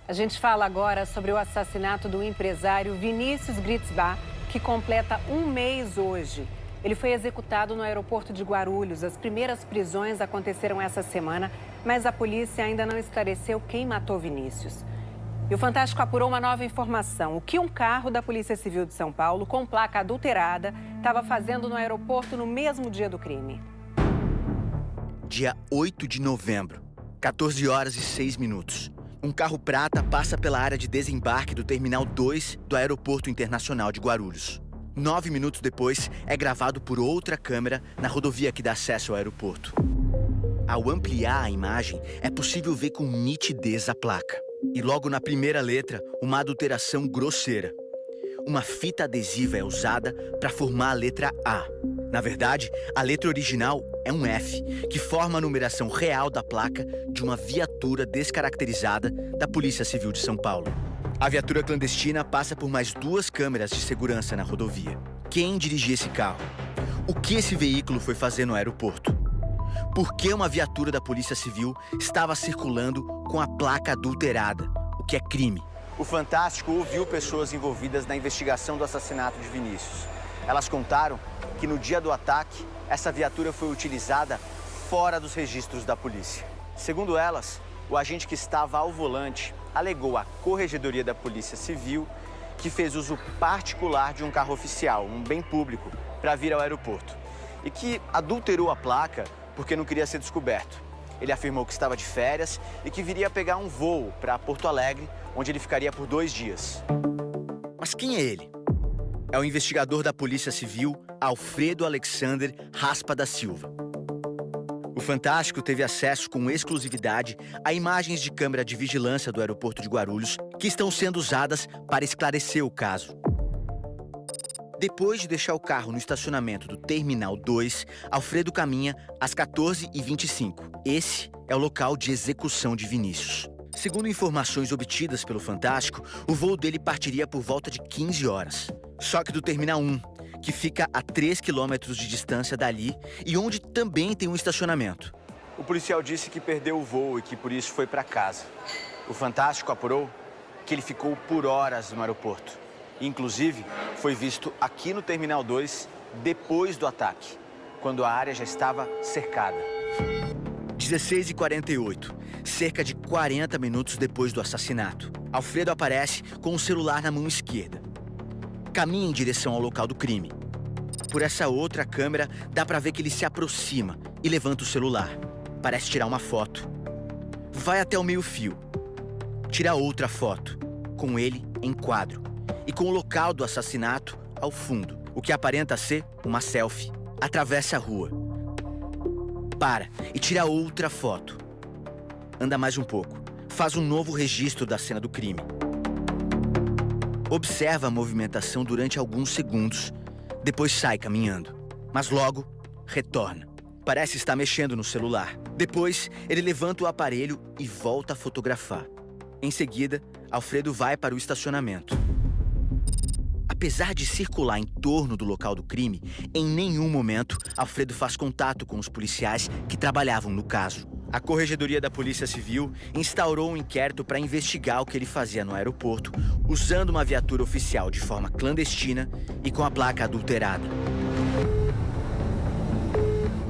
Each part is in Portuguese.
A gente fala agora sobre o assassinato do empresário Vinícius Gritzbach, que completa um mês hoje. Ele foi executado no aeroporto de Guarulhos. As primeiras prisões aconteceram essa semana, mas a polícia ainda não esclareceu quem matou Vinícius. E o Fantástico apurou uma nova informação. O que um carro da Polícia Civil de São Paulo, com placa adulterada, estava fazendo no aeroporto no mesmo dia do crime. Dia 8 de novembro, 14 horas e 6 minutos. Um carro prata passa pela área de desembarque do Terminal 2 do Aeroporto Internacional de Guarulhos. 9 minutos depois, é gravado por outra câmera na rodovia que dá acesso ao aeroporto. Ao ampliar a imagem, é possível ver com nitidez a placa. E logo na primeira letra, uma adulteração grosseira. Uma fita adesiva é usada para formar a letra A. Na verdade, a letra original é um F, que forma a numeração real da placa de uma viatura descaracterizada da Polícia Civil de São Paulo. A viatura clandestina passa por mais 2 câmeras de segurança na rodovia. Quem dirigia esse carro? O que esse veículo foi fazer no aeroporto? Por que uma viatura da Polícia Civil estava circulando com a placa adulterada, o que é crime? O Fantástico ouviu pessoas envolvidas na investigação do assassinato de Vinícius. Elas contaram que no dia do ataque, essa viatura foi utilizada fora dos registros da polícia. Segundo elas, o agente que estava ao volante alegou à Corregedoria da Polícia Civil que fez uso particular de um carro oficial, um bem público, para vir ao aeroporto. E que adulterou a placa porque não queria ser descoberto. Ele afirmou que estava de férias e que viria pegar um voo para Porto Alegre, onde ele ficaria por 2 dias. Mas quem é ele? É o investigador da Polícia Civil, Alfredo Alexander Raspa da Silva. O Fantástico teve acesso com exclusividade a imagens de câmera de vigilância do aeroporto de Guarulhos que estão sendo usadas para esclarecer o caso. Depois de deixar o carro no estacionamento do Terminal 2, Alfredo caminha às 14h25. Esse é o local de execução de Vinícius. Segundo informações obtidas pelo Fantástico, o voo dele partiria por volta de 15 horas. Só que do Terminal 1, que fica a 3 quilômetros de distância dali e onde também tem um estacionamento. O policial disse que perdeu o voo e que por isso foi para casa. O Fantástico apurou que ele ficou por horas no aeroporto. Inclusive, foi visto aqui no Terminal 2 depois do ataque, quando a área já estava cercada. 16h48, cerca de 40 minutos depois do assassinato. Alfredo aparece com o celular na mão esquerda. Caminha em direção ao local do crime. Por essa outra câmera, dá pra ver que ele se aproxima e levanta o celular. Parece tirar uma foto. Vai até o meio-fio. Tira outra foto, com ele em quadro. E com o local do assassinato ao fundo, o que aparenta ser uma selfie. Atravessa a rua. Para e tira outra foto. Anda mais um pouco. Faz um novo registro da cena do crime. Observa a movimentação durante alguns segundos. Depois sai caminhando. Mas logo, retorna. Parece estar mexendo no celular. Depois, ele levanta o aparelho e volta a fotografar. Em seguida, Alfredo vai para o estacionamento. Apesar de circular em torno do local do crime, em nenhum momento Alfredo faz contato com os policiais que trabalhavam no caso. A Corregedoria da Polícia Civil instaurou um inquérito para investigar o que ele fazia no aeroporto, usando uma viatura oficial de forma clandestina e com a placa adulterada.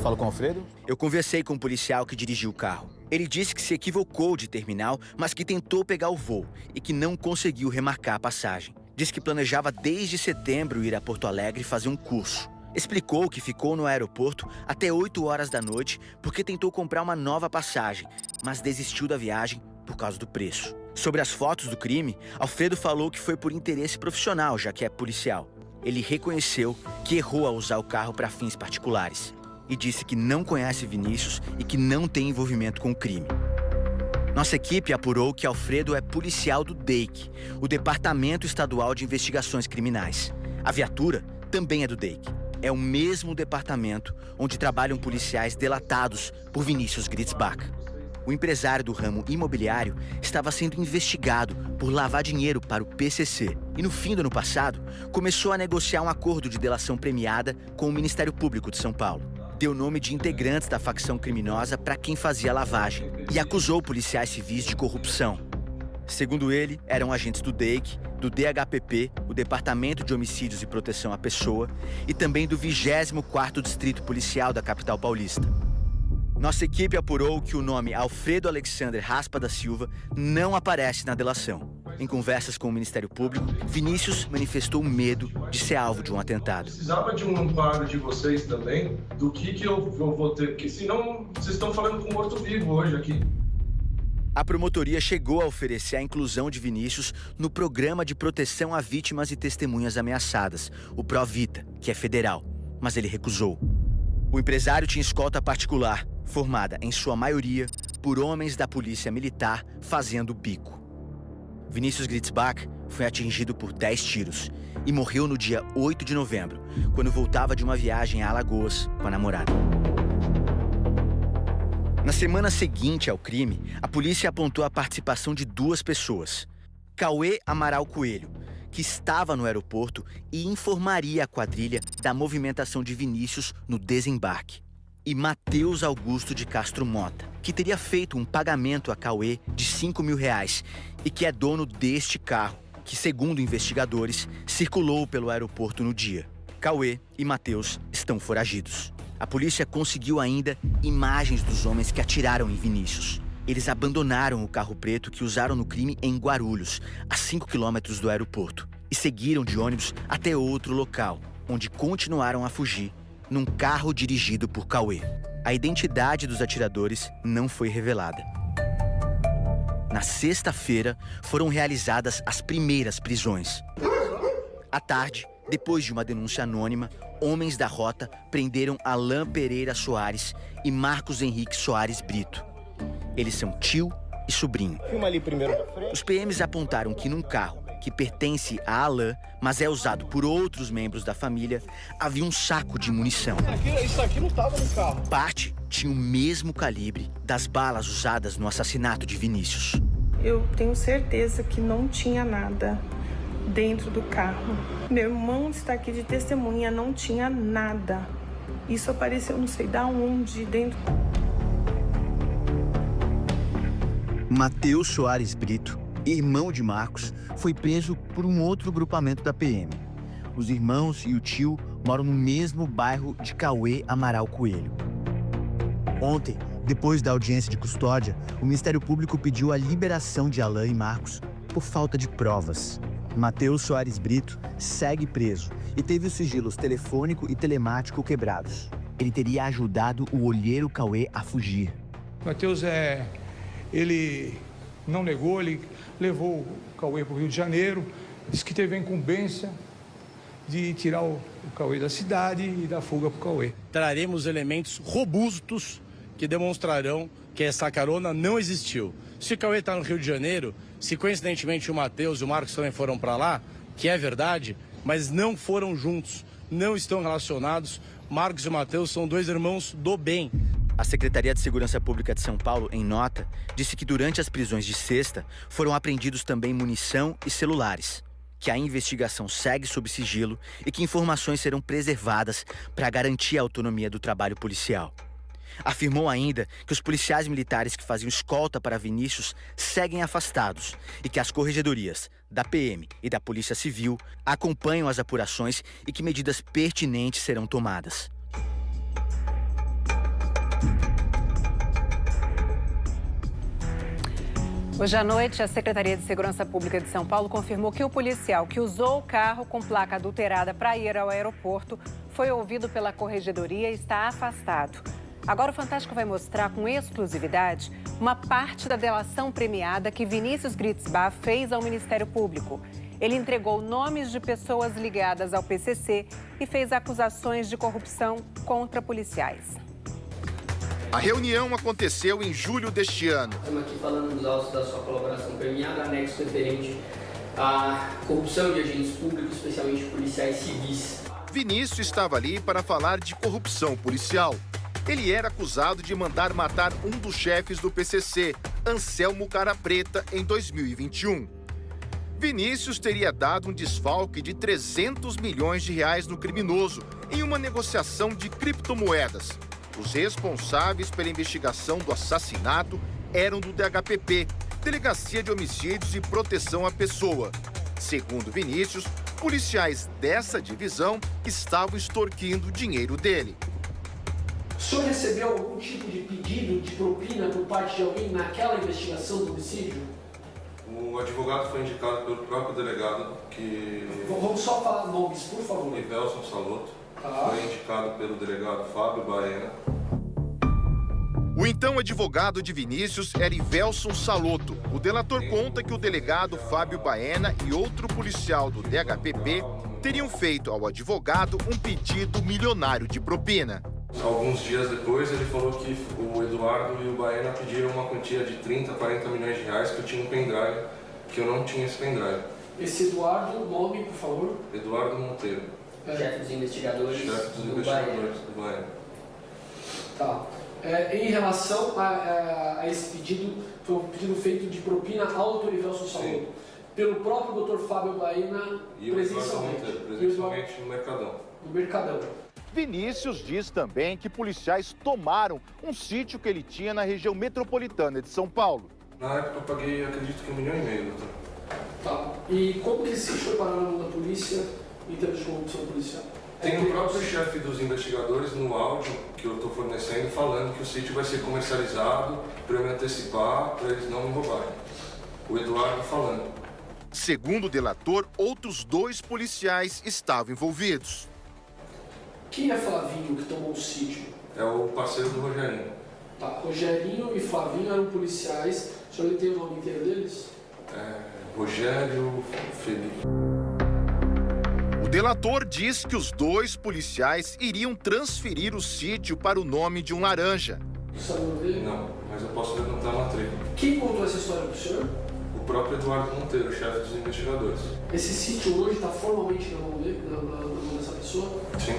Falo com o Alfredo? Eu conversei com o policial que dirigiu o carro. Ele disse que se equivocou de terminal, mas que tentou pegar o voo e que não conseguiu remarcar a passagem. Diz que planejava desde setembro ir a Porto Alegre fazer um curso. Explicou que ficou no aeroporto até 8 horas da noite porque tentou comprar uma nova passagem, mas desistiu da viagem por causa do preço. Sobre as fotos do crime, Alfredo falou que foi por interesse profissional, já que é policial. Ele reconheceu que errou ao usar o carro para fins particulares e disse que não conhece Vinícius e que não tem envolvimento com o crime. Nossa equipe apurou que Alfredo é policial do DEIC, o Departamento Estadual de Investigações Criminais. A viatura também é do DEIC. É o mesmo departamento onde trabalham policiais delatados por Vinícius Gritzbach. O empresário do ramo imobiliário estava sendo investigado por lavar dinheiro para o PCC. E no fim do ano passado, começou a negociar um acordo de delação premiada com o Ministério Público de São Paulo. Deu nome de integrantes da facção criminosa para quem fazia a lavagem e acusou policiais civis de corrupção. Segundo ele, eram agentes do DEIC, do DHPP, o Departamento de Homicídios e Proteção à Pessoa, e também do 24º Distrito Policial da capital paulista. Nossa equipe apurou que o nome Alfredo Alexander Raspa da Silva não aparece na delação. Em conversas com o Ministério Público, Vinícius manifestou medo de ser alvo de um atentado. Precisava de um amparo de vocês também, do que eu vou ter, porque senão vocês estão falando com morto-vivo hoje aqui. A promotoria chegou a oferecer a inclusão de Vinícius no Programa de Proteção a Vítimas e Testemunhas Ameaçadas, o PROVITA, que é federal, mas ele recusou. O empresário tinha escolta particular, formada, em sua maioria, por homens da polícia militar fazendo bico. Vinícius Gritzbach foi atingido por 10 tiros e morreu no dia 8 de novembro, quando voltava de uma viagem a Alagoas com a namorada. Na semana seguinte ao crime, a polícia apontou a participação de 2 pessoas. Cauê Amaral Coelho, que estava no aeroporto e informaria a quadrilha da movimentação de Vinícius no desembarque. E Matheus Augusto de Castro Mota, que teria feito um pagamento a Cauê de R$5.000 e que é dono deste carro, que, segundo investigadores, circulou pelo aeroporto no dia. Cauê e Matheus estão foragidos. A polícia conseguiu ainda imagens dos homens que atiraram em Vinícius. Eles abandonaram o carro preto que usaram no crime em Guarulhos, a 5 quilômetros do aeroporto, e seguiram de ônibus até outro local, onde continuaram a fugir, num carro dirigido por Cauê. A identidade dos atiradores não foi revelada. Na sexta-feira, foram realizadas as primeiras prisões. À tarde, depois de uma denúncia anônima, homens da rota prenderam Alain Pereira Soares e Marcos Henrique Soares Brito. Eles são tio e sobrinho. Filma ali primeiro. Os PMs apontaram que num carro que pertence a Alain, mas é usado por outros membros da família, havia um saco de munição. Isso aqui não estava no carro. Parte tinha o mesmo calibre das balas usadas no assassinato de Vinícius. Eu tenho certeza que não tinha nada dentro do carro. Meu irmão está aqui de testemunha, não tinha nada. Isso apareceu não sei da onde, dentro. Matheus Soares Brito, irmão de Marcos, foi preso por um outro grupamento da PM. Os irmãos e o tio moram no mesmo bairro de Cauê Amaral Coelho. Ontem, depois da audiência de custódia, o Ministério Público pediu a liberação de Alain e Marcos por falta de provas. Matheus Soares Brito segue preso e teve os sigilos telefônico e telemático quebrados. Ele teria ajudado o olheiro Cauê a fugir. Matheus ele não negou, ele levou o Cauê para o Rio de Janeiro, disse que teve a incumbência de tirar o Cauê da cidade e dar fuga para o Cauê. Traremos elementos robustos que demonstrarão que essa carona não existiu. Se o Cauê está no Rio de Janeiro, se coincidentemente o Matheus e o Marcos também foram para lá, que é verdade, mas não foram juntos, não estão relacionados. Marcos e Matheus são 2 irmãos do bem. A Secretaria de Segurança Pública de São Paulo, em nota, disse que durante as prisões de sexta foram apreendidos também munição e celulares, que a investigação segue sob sigilo e que informações serão preservadas para garantir a autonomia do trabalho policial. Afirmou ainda que os policiais militares que faziam escolta para Vinícius seguem afastados e que as corregedorias da PM e da Polícia Civil acompanham as apurações e que medidas pertinentes serão tomadas. Hoje à noite, a Secretaria de Segurança Pública de São Paulo confirmou que o policial que usou o carro com placa adulterada para ir ao aeroporto foi ouvido pela corregedoria e está afastado. Agora o Fantástico vai mostrar com exclusividade uma parte da delação premiada que Vinícius Gritzbach fez ao Ministério Público. Ele entregou nomes de pessoas ligadas ao PCC e fez acusações de corrupção contra policiais. A reunião aconteceu em julho deste ano. Estamos aqui falando dos autos da sua colaboração premiada, anexo referente à corrupção de agentes públicos, especialmente policiais civis. Vinícius estava ali para falar de corrupção policial. Ele era acusado de mandar matar um dos chefes do PCC, Anselmo Cara Preta, em 2021. Vinícius teria dado um desfalque de R$300 milhões no criminoso em uma negociação de criptomoedas. Os responsáveis pela investigação do assassinato eram do DHPP Delegacia de Homicídios e Proteção à Pessoa. Segundo Vinícius, policiais dessa divisão estavam extorquindo dinheiro dele. O senhor recebeu algum tipo de pedido de propina por parte de alguém naquela investigação do homicídio? O advogado foi indicado pelo próprio delegado que... Vamos só falar nomes, por favor. Velson Saloto. Foi indicado pelo delegado Fábio Baena. O então advogado de Vinícius era Ivelson Saloto. O delator conta que o delegado Fábio Baena e outro policial do DHPP teriam feito ao advogado um pedido milionário de propina. Alguns dias depois, ele falou que o Eduardo e o Baena pediram uma quantia de 30, 40 milhões de reais, que eu tinha um pendrive, que eu não tinha esse pendrive. Esse Eduardo, nome, por favor? Eduardo Monteiro. Chefe dos investigadores, do Baena. Tá. Em relação a esse pedido, foi um pedido feito de propina ao Dr. Ivelson Saloto, pelo próprio Dr. Fábio Baena, e presencialmente no Mercadão. No Mercadão. Vinícius diz também que policiais tomaram um sítio que ele tinha na região metropolitana de São Paulo. Na época eu paguei, acredito que R$1,5 milhão. Tá. E como que esse sítio foi parar na mão da polícia em termos de corrupção policial? Tem o próprio chefe dos investigadores no áudio que eu estou fornecendo falando que o sítio vai ser comercializado para eu me antecipar, para eles não me roubarem. O Eduardo falando. Segundo o delator, outros 2 policiais estavam envolvidos. Quem é Flavinho que tomou o sítio? É o parceiro do Rogerinho. Tá, Rogerinho e Flavinho eram policiais. O senhor tem o nome inteiro deles? Rogério Felipe. O delator diz que os 2 policiais iriam transferir o sítio para o nome de um laranja. Sabe o nome dele? Não, mas eu posso levantar a matrícula. Quem contou essa história para o senhor? O próprio Eduardo Monteiro, chefe dos investigadores. Esse sítio hoje está formalmente na mão dele, na mão dessa pessoa? Sim.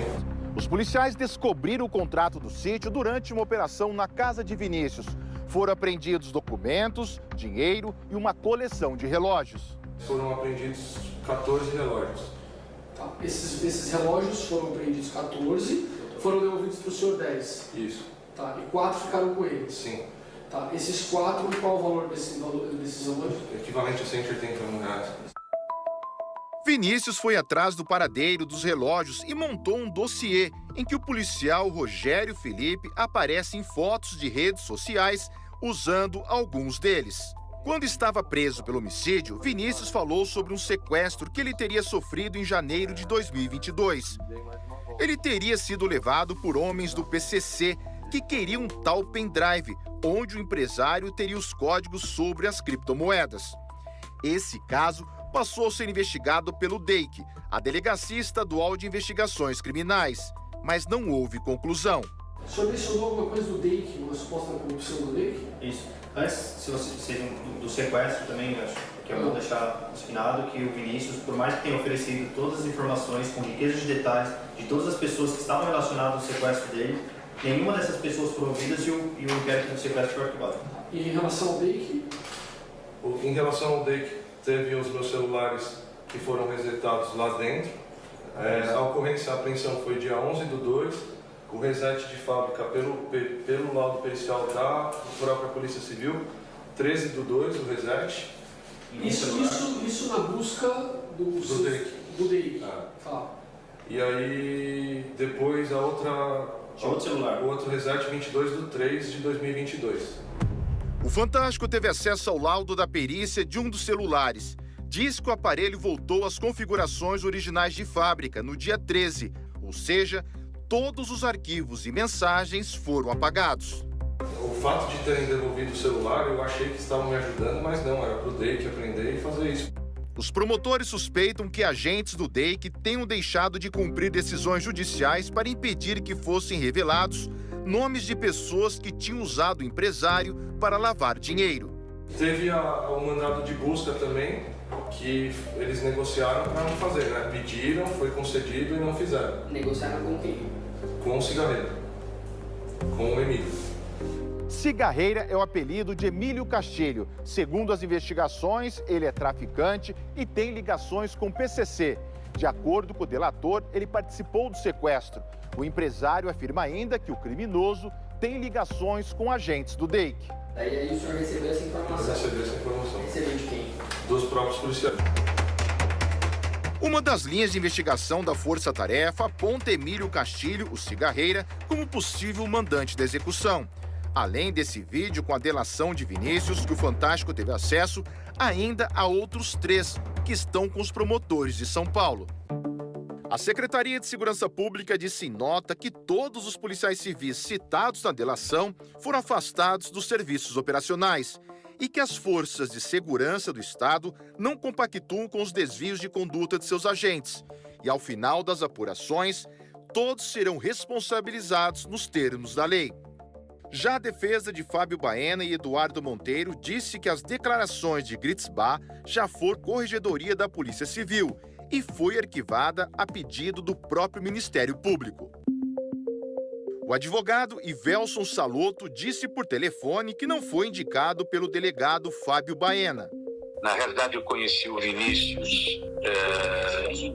Os policiais descobriram o contrato do sítio durante uma operação na casa de Vinícius. Foram apreendidos documentos, dinheiro e uma coleção de relógios. Foram apreendidos 14 relógios. Tá. Esses relógios foram apreendidos 14, foram devolvidos para o senhor 10. Isso. Tá. E 4 ficaram com ele? Sim. Tá. Esses 4, qual o valor desses relógios? Equivalente a R$180 mil. Vinícius foi atrás do paradeiro dos relógios e montou um dossiê em que o policial Rogério Felipe aparece em fotos de redes sociais usando alguns deles. Quando estava preso pelo homicídio, Vinícius falou sobre um sequestro que ele teria sofrido em janeiro de 2022. Ele teria sido levado por homens do PCC que queriam um tal pendrive, onde o empresário teria os códigos sobre as criptomoedas. Esse caso passou a ser investigado pelo DEIC, a Delegacia Estadual de Investigações Criminais, mas não houve conclusão. O senhor mencionou alguma coisa do DEIC, uma suposta corrupção do DEIC? Isso. Antes, se você do sequestro também, acho que é bom deixar assinado que o Vinícius, por mais que tenha oferecido todas as informações com riqueza de detalhes de todas as pessoas que estavam relacionadas ao sequestro dele, nenhuma dessas pessoas foram ouvidas e o inquérito do sequestro foi arquivado. E em relação ao DEIC? Em relação ao DEIC, teve os meus celulares que foram resetados lá dentro. A ocorrência, a apreensão foi dia 11/2, o reset de fábrica pelo laudo pericial da própria Polícia Civil, 13/2, o reset. Isso na busca do DEIC. Do DEIC. Tá. E aí, depois outro celular. O outro reset, 22/3 de 2022. O Fantástico teve acesso ao laudo da perícia de um dos celulares. Diz que o aparelho voltou às configurações originais de fábrica no dia 13, ou seja, todos os arquivos e mensagens foram apagados. O fato de terem devolvido o celular, eu achei que estavam me ajudando, mas não, era para o DEIC aprender e fazer isso. Os promotores suspeitam que agentes do DEIC tenham deixado de cumprir decisões judiciais para impedir que fossem revelados nomes de pessoas que tinham usado o empresário para lavar dinheiro. Teve o mandado de busca também, que eles negociaram para não fazer, né? Pediram, foi concedido e não fizeram. Negociaram com quem? Com o Cigarreira, com o Emílio. Cigarreira é o apelido de Emílio Castilho. Segundo as investigações, ele é traficante e tem ligações com o PCC. De acordo com o delator, ele participou do sequestro. O empresário afirma ainda que o criminoso tem ligações com agentes do DEIC. Daí aí o senhor recebeu essa informação? Eu recebi essa informação. Recebeu de quem? Dos próprios policiais. Uma das linhas de investigação da Força Tarefa aponta Emílio Castilho, o cigarreira, como possível mandante da execução. Além desse vídeo com a delação de Vinícius, que o Fantástico teve acesso, ainda há outros 3 que estão com os promotores de São Paulo. A Secretaria de Segurança Pública disse em nota que todos os policiais civis citados na delação foram afastados dos serviços operacionais e que as forças de segurança do Estado não compactuam com os desvios de conduta de seus agentes. E, ao final das apurações, todos serão responsabilizados nos termos da lei. Já a defesa de Fábio Baena e Eduardo Monteiro disse que as declarações de Gritzbach já foram corregedoria da Polícia Civil e foi arquivada a pedido do próprio Ministério Público. O advogado Ivelson Salotto disse por telefone que não foi indicado pelo delegado Fábio Baena. Na realidade, eu conheci o Vinícius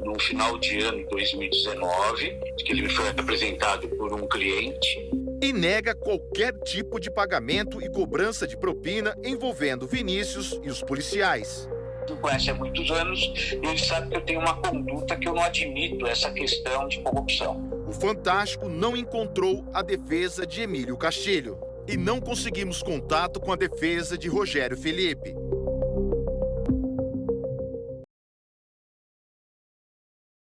no final de ano de 2019, que ele me foi apresentado por um cliente. E nega qualquer tipo de pagamento e cobrança de propina envolvendo Vinícius e os policiais. Me conhece há muitos anos e ele sabe que eu tenho uma conduta que eu não admito essa questão de corrupção. O Fantástico não encontrou a defesa de Emílio Castilho e não conseguimos contato com a defesa de Rogério Felipe.